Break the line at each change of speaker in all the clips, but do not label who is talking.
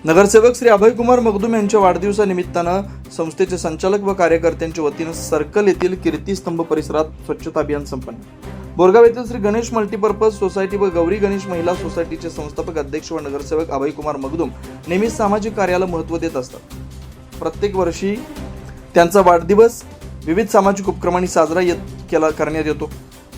नगरसेवक श्री अभयकुमार मगदूम यांच्या वाढदिवसानिमित्तानं संस्थेचे संचालक व कार्यकर्त्यांच्या वतीनं सर्कल येथील कीर्तिस्तंभ परिसरात स्वच्छता अभियान संपन्न. बोरगाव येथील श्री गणेश मल्टीपर्पज सोसायटी व गौरी गणेश महिला सोसायटीचे संस्थापक अध्यक्ष व नगरसेवक अभयकुमार मगदूम नेहमीच सामाजिक कार्याला महत्त्व देत असतात. प्रत्येक वर्षी त्यांचा वाढदिवस विविध सामाजिक उपक्रमांनी साजरा करण्यात येतो.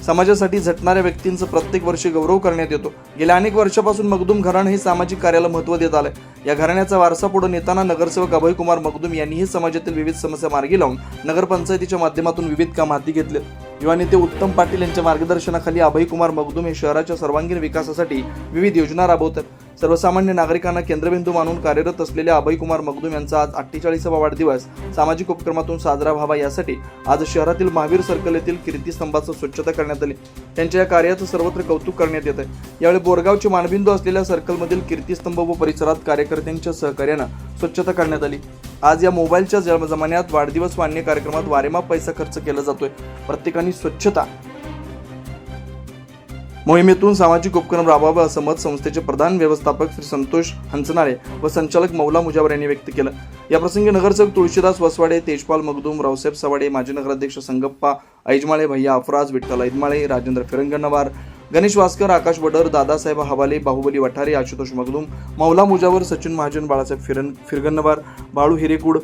समाजासाठी झटणाऱ्या व्यक्तींचा प्रत्येक वर्षी गौरव करण्यात येतो. गेल्या अनेक वर्षापासून मगदूम घराणं हे सामाजिक कार्याला महत्त्व देत आलंय. या घराण्याचा वारसा पुढे नेताना नगरसेवक अभयकुमार मगदूम यांनीही समाजातील विविध समस्या मार्गी लावून नगरपंचायतीच्या माध्यमातून विविध काम हाती घेतले. युवा नेते उत्तम पाटील यांच्या मार्गदर्शनाखाली अभयकुमार मगदूम हे शहराच्या सर्वांगीण विकासासाठी विविध योजना राबवतात. सर्वसामान्य नागरिकांना केंद्रबिंदू मानून कार्यरत असलेल्या अभयकुमार मगदूम यांचा आज 48वा वाढदिवस सामाजिक उपक्रमातून साजरा व्हावा यासाठी आज शहरातील महावीर सर्कल येथील कीर्तिस्तंभाची स्वच्छता करण्यात आली. त्यांच्या या कार्याचं सर्वत्र कौतुक करण्यात येत आहे. यावेळी बोरगावचे मानबिंदू असलेल्या सर्कलमधील कीर्तिस्तंभ व परिसरात कार्यकर्त्यांच्या सहकार्यानं स्वच्छता करण्यात आली. आज या मोबाईलच्या जमान्यात वाढदिवस व अन्य कार्यक्रमात वारेमाप पैसा खर्च केला जातोय. प्रत्येकाने स्वच्छता मोहिमेतून सामाजिक उपक्रम राबवावा असं मत संस्थेचे प्रधान व्यवस्थापक श्री संतोष हंचनाळे व संचालक मौला मुजावर यांनी व्यक्त केलं. याप्रसंगी नगरसेवक तुळशीदास वसवाडे, तेजपाल मगदूम, रावसाहेब सवाडे, माजी नगराध्यक्ष संगप्पा ऐजमाळे, भैया अफराज, विठ्ठल ऐजमाळे, राजेंद्र फिरंगणवार, गणेश वास्कर, आकाश वडर, दादासाहेब हवाले, बाहुबली वठारे, आशुतोष मगदूम, मौला मुजावर, सचिन महाजन, बाळासाहेब फिरगणवार, बाळू हिरेकुड,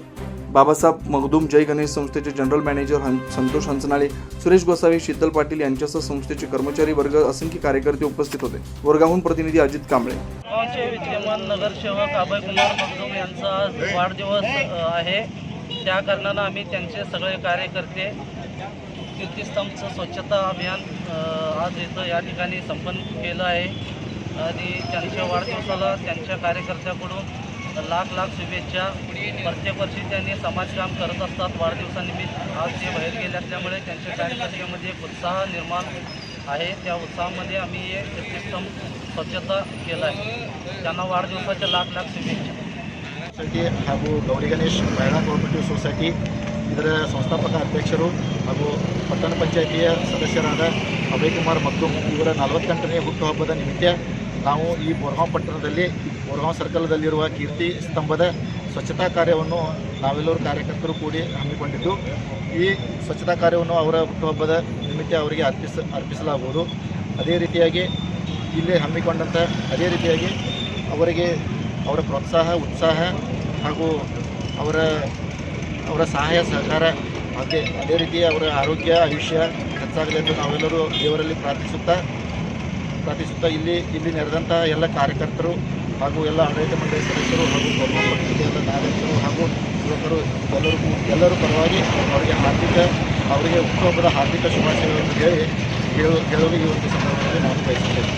बाबासाहेब मगदूम, जय गणेश संस्थेचे जनरल मॅनेजर संतोष हंचनाळे, सुरेश गोसावी, शीतल पाटील यांच्यासह संस्थेचे कर्मचारी वर्ग, असंख्य कार्यकर्ते उपस्थित होते. बोरगावहून प्रतिनिधी अजित कांबळे.
गावचे विद्यमान नगरसेवक अभयकुमार मगदूम यांचा आज वाढदिवस आहे. त्या कारणानं आम्ही त्यांचे सगळे कार्यकर्ते कीर्तिस्तंभचं स्वच्छता अभियान आज इथं या ठिकाणी संपन्न केलं आहे. आणि त्यांच्या वाढदिवसाला त्यांच्या कार्यकर्त्याकडून लाख शुभेच्छा. प्रत्येक वर्षी त्यांनी समाजकाम करत असतात. वाढदिवसानिमित्त आज ते बाहेर गेले असल्यामुळे त्यांच्या कार्यकर्त्यामध्ये एक उत्साह निर्माण आहे. त्या उत्साहामध्ये आम्ही हे कीर्तिस्तंभ स्वच्छता केलं आहे. त्यांना वाढदिवसाच्या लाख शुभेच्छा.
ಹಾಗೂ ಗೌರಿ ಗಣೇಶ್ ಮಹಿಳಾ ಕೋಆಪರೇಟಿವ್ ಸೊಸೈಟಿ ಇದರ ಸಂಸ್ಥಾಪಕ ಅಧ್ಯಕ್ಷರು ಹಾಗೂ ಪಟ್ಟಣ ಪಂಚಾಯಿತಿಯ ಸದಸ್ಯರಾದ ಅಭಯಕುಮಾರ್ ಮಗ್ದೂಮ್ ಇವರ 48ನೇ ಹುಟ್ಟುಹಬ್ಬದ ನಿಮಿತ್ತ ನಾವು ಈ ಬೋರಗಾಂವ್ ಪಟ್ಟಣದಲ್ಲಿ ಬೋರಗಾಂವ್ ಸರ್ಕಲ್ದಲ್ಲಿರುವ ಕೀರ್ತಿ ಸ್ತಂಭದ ಸ್ವಚ್ಛತಾ ಕಾರ್ಯವನ್ನು ನಾವೆಲ್ಲರೂ ಕಾರ್ಯಕರ್ತರು ಕೂಡಿ ಹಮ್ಮಿಕೊಂಡಿದ್ದು, ಈ ಸ್ವಚ್ಛತಾ ಕಾರ್ಯವನ್ನು ಅವರ ಹುಟ್ಟುಹಬ್ಬದ ನಿಮಿತ್ತ ಅವರಿಗೆ ಅರ್ಪಿಸಲಾಗುವುದು. ಅದೇ ರೀತಿಯಾಗಿ ಇಲ್ಲಿ ಹಮ್ಮಿಕೊಂಡಂಥ ಅವರಿಗೆ ಅವರ ಪ್ರೋತ್ಸಾಹ, ಉತ್ಸಾಹ ಹಾಗೂ ಅವರ ಸಹಾಯ ಸಹಕಾರ ಅದೇ ರೀತಿ ಅವರ ಆರೋಗ್ಯ, ಆಯುಷ್ಯ ಹೆಚ್ಚಾಗಲಿ ಎಂದು ನಾವೆಲ್ಲರೂ ದೇವರಲ್ಲಿ ಪ್ರಾರ್ಥಿಸುತ್ತಾ ಇಲ್ಲಿ ನೆರೆದಂಥ ಎಲ್ಲ ಕಾರ್ಯಕರ್ತರು ಹಾಗೂ ಎಲ್ಲ ಆಡಳಿತ ಮಂಡಳಿ ಸದಸ್ಯರು ಹಾಗೂ ಗೌರವ ಎಲ್ಲ ನಾಗರಿಕರು ಹಾಗೂ ಯುವಕರು ಎಲ್ಲರೂ ಪರವಾಗಿ ಅವರಿಗೆ ಹುಟ್ಟುಹಬ್ಬದ ಹಾರ್ದಿಕ ಶುಭಾಶಯಗಳನ್ನು ಹೇಳಲು ಈ ಒಂದು ಸಂದರ್ಭದಲ್ಲಿ ನಾನು ಬಯಸುತ್ತೇನೆ.